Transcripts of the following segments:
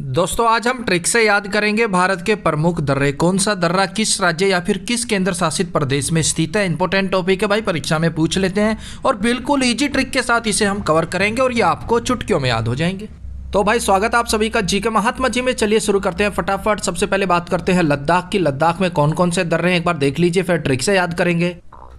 दोस्तों आज हम ट्रिक से याद करेंगे भारत के प्रमुख दर्रे। कौन सा दर्रा किस राज्य या फिर किस केंद्र शासित प्रदेश में स्थित है। इंपॉर्टेंट टॉपिक है भाई, परीक्षा में पूछ लेते हैं और बिल्कुल इजी ट्रिक के साथ इसे हम कवर करेंगे और ये आपको चुटकियों में याद हो जाएंगे। तो भाई स्वागत आप सभी का जी के महात्मा जी में। चलिए शुरू करते हैं फटाफट। सबसे पहले बात करते हैं लद्दाख की। लद्दाख में कौन कौन से दर्रे हैं एक बार देख लीजिए, फिर ट्रिक से याद करेंगे।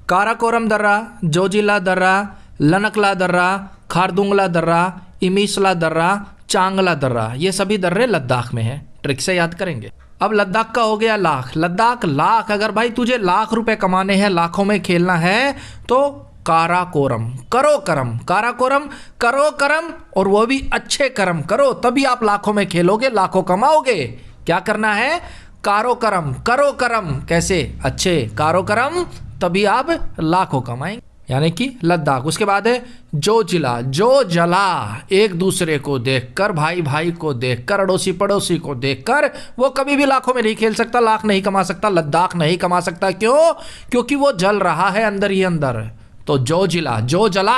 काराकोरम दर्रा, जोजिला दर्रा, लनकला दर्रा, खारदुंगला दर्रा, इमिसला दर्रा, चांगला दर्रा, ये सभी दर्रे लद्दाख में हैं। ट्रिक से याद करेंगे। अब लद्दाख का हो गया लाख। लद्दाख लाख, अगर भाई तुझे लाख रुपए कमाने हैं, लाखों में खेलना है तो काराकोरम करो करम, काराकोरम करो करम, और वो भी अच्छे कर्म करो, तभी आप लाखों में खेलोगे, लाखों कमाओगे। क्या करना है? कारो करम करो करम। कैसे? अच्छे कारो करम, तभी आप लाखों कमाएंगे, यानी कि लद्दाख। उसके बाद है जो जिला, जो जला, एक दूसरे को देखकर, भाई भाई को देखकर, अड़ोसी पड़ोसी को देखकर, वो कभी भी लाखों में नहीं खेल सकता, लाख नहीं कमा सकता, लद्दाख नहीं कमा सकता। क्यों? क्योंकि वो जल रहा है अंदर ही अंदर। तो जो जिला, जो जला,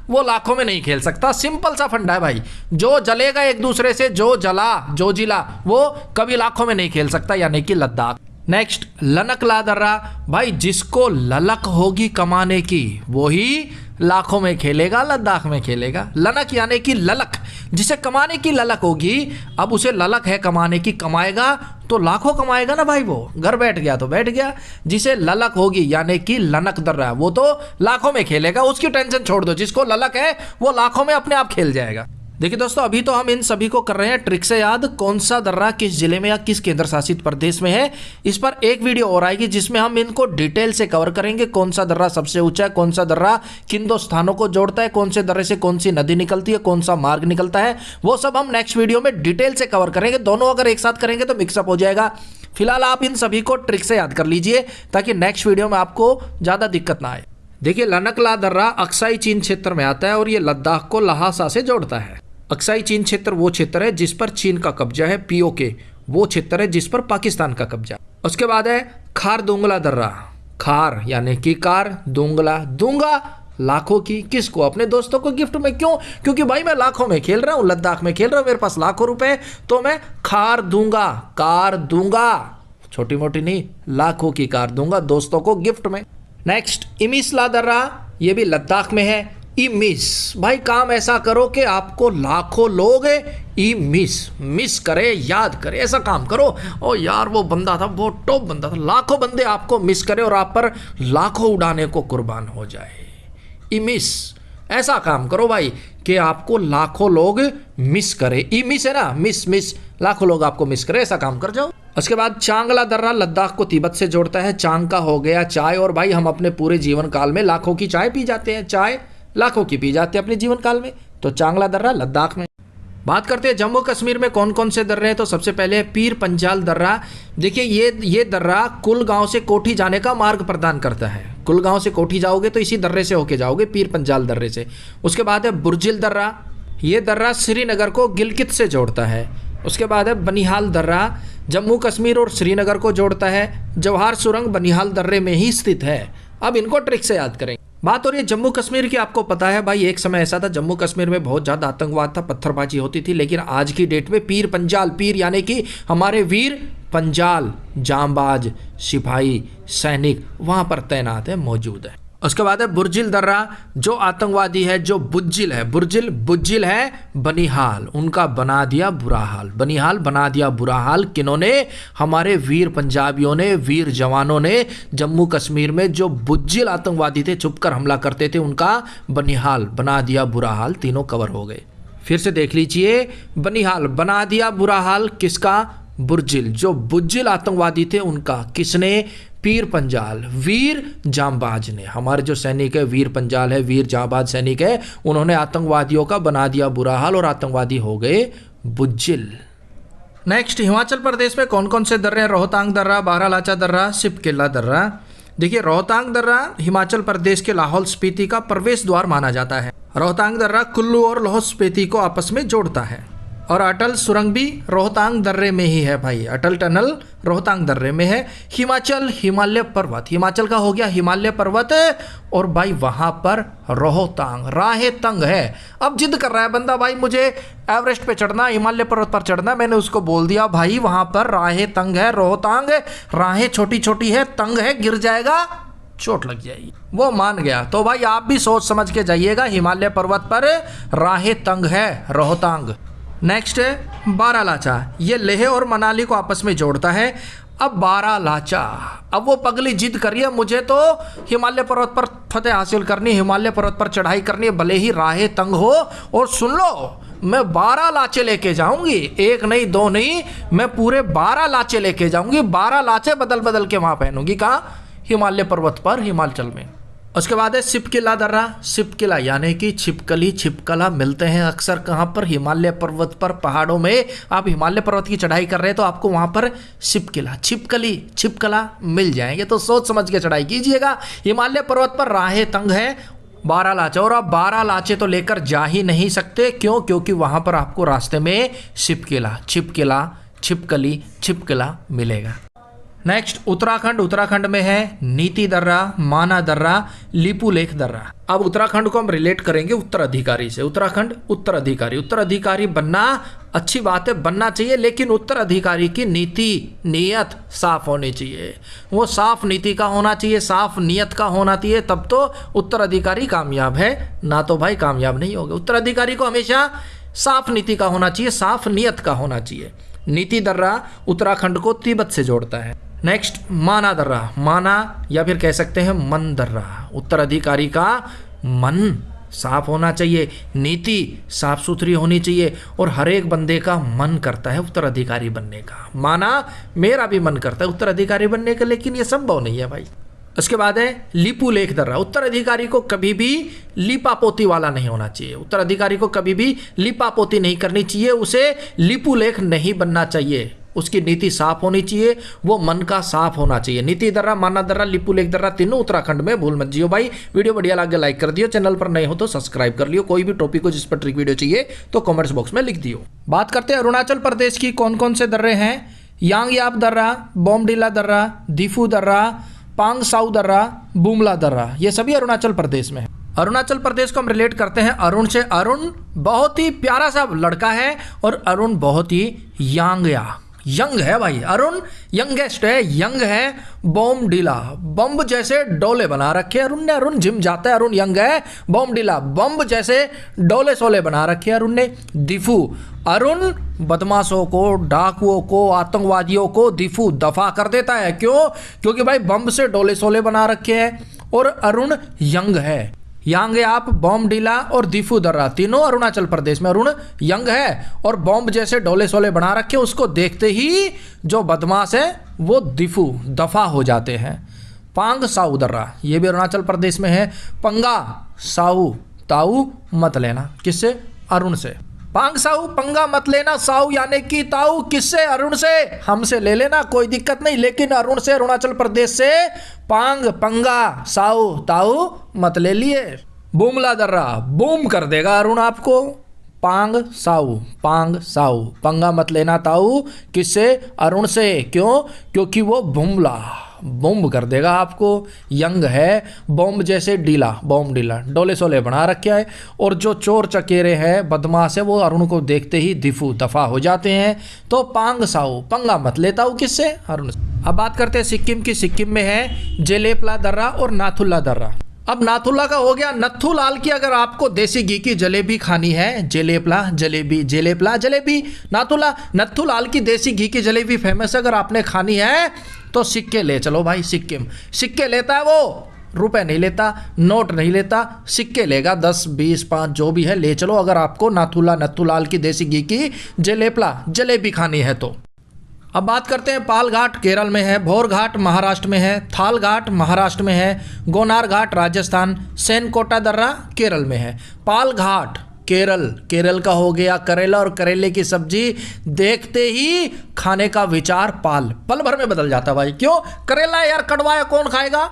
वो लाखों में नहीं खेल सकता। सिंपल सा फंडा है भाई, जो जलेगा एक दूसरे से, जो जला, जो जिला, वो कभी लाखों में नहीं खेल सकता, यानी कि लद्दाख। नेक्स्ट लनकला दर्रा। भाई जिसको ललक होगी कमाने की, वो ही लाखों में खेलेगा, लद्दाख में खेलेगा। लनक यानी कि ललक, जिसे कमाने की ललक होगी, अब उसे ललक है कमाने की, कमाएगा तो लाखों कमाएगा ना भाई। वो घर बैठ गया तो बैठ गया। जिसे ललक होगी यानी कि लनक दर्रा, वो तो लाखों में खेलेगा, उसकी टेंशन छोड़ दो। जिसको ललक है वो लाखों में अपने आप खेल जाएगा। देखिए दोस्तों, अभी तो हम इन सभी को कर रहे हैं ट्रिक से याद। कौन सा दर्रा किस जिले में या किस केंद्र शासित प्रदेश में है, इस पर एक वीडियो और आएगी जिसमें हम इनको डिटेल से कवर करेंगे। कौन सा दर्रा सबसे ऊंचा है, कौन सा दर्रा किन दो स्थानों को जोड़ता है, कौन से दर्रे से कौन सी नदी निकलती है, कौन सा मार्ग निकलता है, वो सब हम नेक्स्ट वीडियो में डिटेल से कवर करेंगे। दोनों अगर एक साथ करेंगे तो मिक्सअप हो जाएगा। फिलहाल आप इन सभी को ट्रिक से याद कर लीजिए ताकि नेक्स्ट वीडियो में आपको ज्यादा दिक्कत ना आए। देखिए लनकला दर्रा अक्साई चीन क्षेत्र में आता है और ये लद्दाख को लहासा से जोड़ता है। अक्साई चीन क्षेत्र वो क्षेत्र है जिस पर चीन का कब्जा है, पीओके वो क्षेत्र है जिस पर पाकिस्तान का कब्जा। उसके बाद है खारदुंगला दर्रा। खार यानी कि कार, दुंगला दूंगा लाखों की। किसको? अपने दोस्तों को गिफ्ट में। क्यों? क्योंकि भाई मैं लाखों में खेल रहा हूँ, लद्दाख में खेल रहा हूँ, मेरे पास लाखों रुपए, तो मैं खार दूंगा, कार दूंगा, छोटी मोटी नहीं, लाखों की कार दूंगा दोस्तों को गिफ्ट में। नेक्स्ट इमिसला दर्रा, ये भी लद्दाख में है। मिस, भाई काम ऐसा करो कि आपको लाखों लोग मिस करे, याद करे, ऐसा काम करो। ओ यार वो बंदा था, वो टॉप बंदा था, लाखों बंदे आपको मिस करे और आप पर लाखों उड़ाने को कुर्बान हो जाए। मिस, ऐसा काम करो भाई कि आपको लाखों लोग मिस करे। मिस है ना, मिस, लाखों लोग आपको मिस करे, ऐसा काम कर जाओ। उसके बाद चांगला दर्रा लद्दाख को तिब्बत से जोड़ता है। चांग का हो गया चाय, और भाई हम अपने पूरे जीवन काल में लाखों की चाय पी जाते हैं, चाय लाखों की पी जाते हैं अपने जीवन काल में। तो चांगला दर्रा लद्दाख में। बात करते हैं जम्मू कश्मीर में कौन कौन से दर्रे हैं। तो सबसे पहले है पीर पंजाल दर्रा। देखिए ये दर्रा कुलगांव से कोठी जाने का मार्ग प्रदान करता है। कुलगांव से कोठी जाओगे तो इसी दर्रे से होके जाओगे, पीर पंजाल दर्रे से। उसके बाद है बुर्जिल दर्रा। ये दर्रा श्रीनगर को गिलगित से जोड़ता है। उसके बाद है बनिहाल दर्रा, जम्मू कश्मीर और श्रीनगर को जोड़ता है। जवाहर सुरंग बनिहाल दर्रे में ही स्थित है। अब इनको ट्रिक से याद करेंगे। बात हो रही है जम्मू कश्मीर की। आपको पता है भाई एक समय ऐसा था जम्मू कश्मीर में बहुत ज़्यादा आतंकवाद था, पत्थरबाजी होती थी, लेकिन आज की डेट में पीर पंजाल, पीर यानी कि हमारे वीर पंजाल, जांबाज सिपाही सैनिक वहाँ पर तैनात है, मौजूद है। उसके बाद है बुर्जिल दर्रा, जो आतंकवादी है, जो बुज्जिल है, बुज्जिल है बनिहाल, उनका बना दिया बुरा हाल। बनिहाल बना दिया बुरा हाल किन्होंने? हमारे वीर पंजाबियों ने, वीर जवानों ने। जम्मू कश्मीर में जो बुज्जिल आतंकवादी थे, छुपकर हमला करते थे, उनका बनिहाल बना दिया बुरा हाल। तीनों कवर हो गए। फिर से देख लीजिए, बनिहाल बना दिया बुरा हाल किसका? बुर्जिल, जो बुज्जिल आतंकवादी थे उनका। किसने? पीर पंजाल, वीर जांबाज ने। हमारे जो सैनिक है वीर पंजाल है, वीर जांबाज सैनिक है, उन्होंने आतंकवादियों का बना दिया बुरा हाल और आतंकवादी हो गए बुज्जिल। नेक्स्ट हिमाचल प्रदेश में कौन कौन से दर्रे हैं? रोहतांग दर्रा, बारालाचा दर्रा, सिपकेला दर्रा। देखिए रोहतांग दर्रा हिमाचल प्रदेश के लाहौल स्पीति का प्रवेश द्वार माना जाता है। रोहतांग दर्रा कुल्लू और लाहौल स्पीति को आपस में जोड़ता है। और अटल सुरंग भी रोहतांग दर्रे में ही है भाई, अटल टनल रोहतांग दर्रे में है। हिमाचल हिमालय पर्वत, हिमाचल का हो गया हिमालय पर्वत, और भाई वहाँ पर रोहतांग राहे तंग है। अब जिद कर रहा है बंदा भाई मुझे एवरेस्ट पे चढ़ना, हिमालय पर्वत पर चढ़ना, मैंने उसको बोल दिया भाई वहाँ पर राहे तंग है, रोहतांग राहें छोटी छोटी है, तंग है, गिर जाएगा चोट लग जाएगी, वो मान गया। तो भाई आप भी सोच समझ के जाइएगा, हिमालय पर्वत पर राहे तंग है, रोहतांग। नेक्स्ट है बारालाचा, ये लेह और मनाली को आपस में जोड़ता है। अब बारालाचा, अब वो पगली जिद करिए मुझे तो हिमालय पर्वत पर फतेह हासिल करनी, हिमालय पर्वत पर चढ़ाई करनी है, भले ही राहें तंग हो। और सुन लो, मैं 12 लाचे लेके जाऊंगी, एक नहीं दो नहीं, मैं पूरे 12 लाचे लेके जाऊंगी, 12 लाचे बदल बदल के वहां पहनूंगी। कहाँ? हिमालय पर्वत पर, हिमाचल में। उसके बाद है सिपकिला दर्रा, सिपकिला यानी कि छिपकली छिपकला मिलते हैं अक्सर कहाँ पर? हिमालय पर्वत पर, पहाड़ों में। आप हिमालय पर्वत की चढ़ाई कर रहे हैं तो आपको वहाँ पर सिपकिला छिपकली छिपकला मिल जाएंगे, तो सोच समझ के चढ़ाई कीजिएगा। हिमालय पर्वत पर राहें तंग है, 12 लाचे, और आप 12 लाचे तो लेकर जा ही नहीं सकते। क्यों? क्योंकि वहाँ पर आपको रास्ते में सिपकिला छिपकिला छिपकली छिपकला मिलेगा। नेक्स्ट उत्तराखंड, उत्तराखंड में है नीति दर्रा, माना दर्रा, लिपुलेख दर्रा। अब उत्तराखंड को हम रिलेट करेंगे उत्तराधिकारी से। उत्तराखंड उत्तराधिकारी, उत्तराधिकारी बनना अच्छी बात है, बनना चाहिए, लेकिन उत्तराधिकारी की नीति नीयत साफ होनी चाहिए। वो साफ नीति का होना चाहिए, साफ नीयत का होना चाहिए, तब तो उत्तराधिकारी कामयाब है, ना तो भाई कामयाब नहीं होगा। उत्तराधिकारी को हमेशा साफ नीति का होना चाहिए, साफ नीयत का होना चाहिए। नीति दर्रा उत्तराखंड को तिब्बत से जोड़ता है। नेक्स्ट माना दर्रा, माना या फिर कह सकते हैं मन दर्रा, उत्तराधिकारी का मन साफ होना चाहिए, नीति साफ सुथरी होनी चाहिए, और हर एक बंदे का मन करता है उत्तराधिकारी बनने का। माना मेरा भी मन करता है उत्तराधिकारी बनने का, लेकिन ये संभव नहीं है भाई। उसके बाद है लिपुलेख दर्रा, उत्तराधिकारी को कभी भी लिपापोती वाला नहीं होना चाहिए, उत्तराधिकारी को कभी भी लिपापोती नहीं करनी चाहिए, उसे लिपुलेख नहीं बनना चाहिए, उसकी नीति साफ होनी चाहिए, वो मन का साफ होना चाहिए। नीति दर्रा, माना दर्रा, लिपुलेख दर्रा तीनों उत्तराखंड में, भूल मत जियो भाई। वीडियो बढ़िया लगे लाइक कर दियो, चैनल पर नए हो तो सब्सक्राइब कर लियो। कोई भी टॉपिक हो जिस पर ट्रिक वीडियो चाहिए तो कमेंट्स बॉक्स में लिख दियो। बात करते हैं अरुणाचल प्रदेश की कौन कौन से दर्रे हैं। यांगयाप दर्रा, बोमडिला दर्रा, दिफू दर्रा, पांग साउ दर्रा, बुमला दर्रा, ये सभी अरुणाचल प्रदेश में है। अरुणाचल प्रदेश को हम रिलेट करते हैं अरुण से। अरुण बहुत ही प्यारा सा लड़का है, और अरुण बहुत ही यंग है भाई। अरुण यंगेस्ट है, यंग है। बोमडिला, बम्ब जैसे डोले बना रखे अरुण ने, अरुण जिम जाता है, अरुण यंग है। बोमडिला, बम्ब जैसे डोले सोले बना रखे अरुण ने। दिफू, अरुण बदमाशों को, डाकुओं को, आतंकवादियों को दिफू दफा कर देता है। क्यों? क्योंकि भाई बम्ब से डोले सोले बना रखे हैं, और अरुण यंग है। यांगयाप, बोमडिला और दिफू दर्रा तीनों अरुणाचल प्रदेश में। अरुण यंग है और बॉम्ब जैसे डोले सोले बना रखे, उसको देखते ही जो बदमाश है वो दिफू दफा हो जाते हैं। पांग साउ दर्रा, ये भी अरुणाचल प्रदेश में है। पंगा साउ ताऊ मत लेना, किससे? अरुण से। पांग साउ, पंगा मत लेना, साउ यानी कि ताऊ, किससे? अरुण से। हमसे ले लेना कोई दिक्कत नहीं, लेकिन अरुण से, अरुणाचल प्रदेश से पांग, पंगा, साउ, ताऊ मत ले लिए। बुमला दर्रा, बूम कर देगा अरुण आपको। पांग साउ, पांग साउ, पंगा मत लेना ताऊ, किससे? अरुण से। क्यों? क्योंकि वो बुमला, बॉम्ब कर देगा आपको। यंग है, बॉम्ब जैसे डीला, बॉम्ब डीला, डोले सोले बना रखे है, और जो चोर चकेरे हैं, बदमाश है, वो अरुण को देखते ही दिफू दफा हो जाते हैं। तो पांग साउ, पंगा मत लेता हूँ, किससे? अरुण से। अब बात करते हैं सिक्किम की। सिक्किम में है जेलेपला दर्रा और नाथुला दर्रा। अब नाथुला का हो गया। नत्थू लाल की अगर आपको देसी घी की जलेबी खानी है, जेलेपला जलेबी, जेलेपला जलेबी, नाथुला, नत्थू लाल की देसी घी की जलेबी फेमस, अगर आपने खानी है तो सिक्के ले चलो भाई। सिक्किम सिक्के लेता है वो, रुपए नहीं लेता, नोट नहीं लेता, सिक्के लेगा, 10, 20, 5 जो भी है ले चलो, अगर आपको नाथुला, नत्थू लाल की देसी घी की जेलेपला जलेबी खानी है तो। अब बात करते हैं पाल घाट केरल में है, भोर घाट महाराष्ट्र में है, थाल घाट महाराष्ट्र में है, गोनार घाट राजस्थान, सेनकोटा दर्रा केरल में है। पाल घाट केरल, केरल का हो गया करेला और करेले की सब्जी देखते ही खाने का विचार पल भर में बदल जाता भाई। क्यों? करेला यार कड़वा है, कौन खाएगा?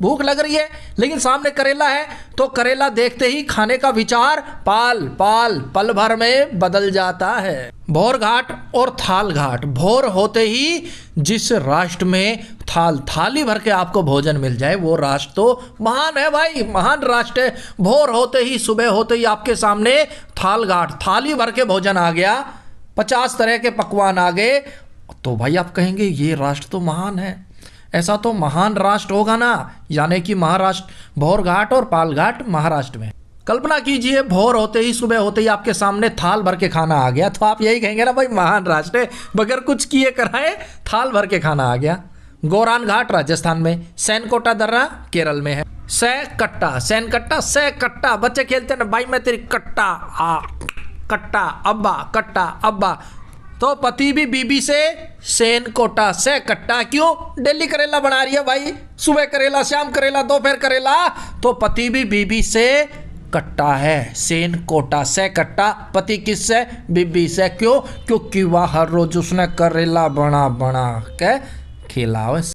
भूख लग रही है लेकिन सामने करेला है, तो करेला देखते ही खाने का विचार पल भर में बदल जाता है। भोर घाट और थाल घाट। भोर होते ही जिस राष्ट्र में थाली भर के आपको भोजन मिल जाए वो राष्ट्र तो महान है भाई, महान राष्ट्र है। भोर होते ही, सुबह होते ही आपके सामने थाल घाट, थाली भर के भोजन आ गया, 50 तरह के पकवान आ गए, तो भाई आप कहेंगे ये राष्ट्र तो महान है। ऐसा तो महान राष्ट्र होगा ना, यानी कि महाराष्ट्र, भोर घाट और पाल घाट महाराष्ट्र में। कल्पना कीजिए भोर होते ही, सुबह होते ही आपके सामने थाल भर के खाना आ गया, तो आप यही कहेंगे ना भाई महान राष्ट्र है, बगैर कुछ किए कराए थाल भर के खाना आ गया। गोरान घाट राजस्थान में, सैनकोटा दर्रा केरल में है। सैकट्टा, सैनकट्टा, सैकट्टा, बच्चे खेलते हैं ना, भाई मैं तेरी कट्टा, कट्टा अब्बा, कट्टा अब्बा। तो पति भी बीबी से सेन कोटा से कट्टा, क्यों? डेली करेला बना रही है भाई, सुबह करेला, शाम करेला, दोपहर करेला, तो पति भी बीबी से कट्टा है, सेन कोटा से कट्टा। पति किससे? बीबी से। क्यों? क्योंकि वह हर रोज उसने करेला बना बना के खिलाओ।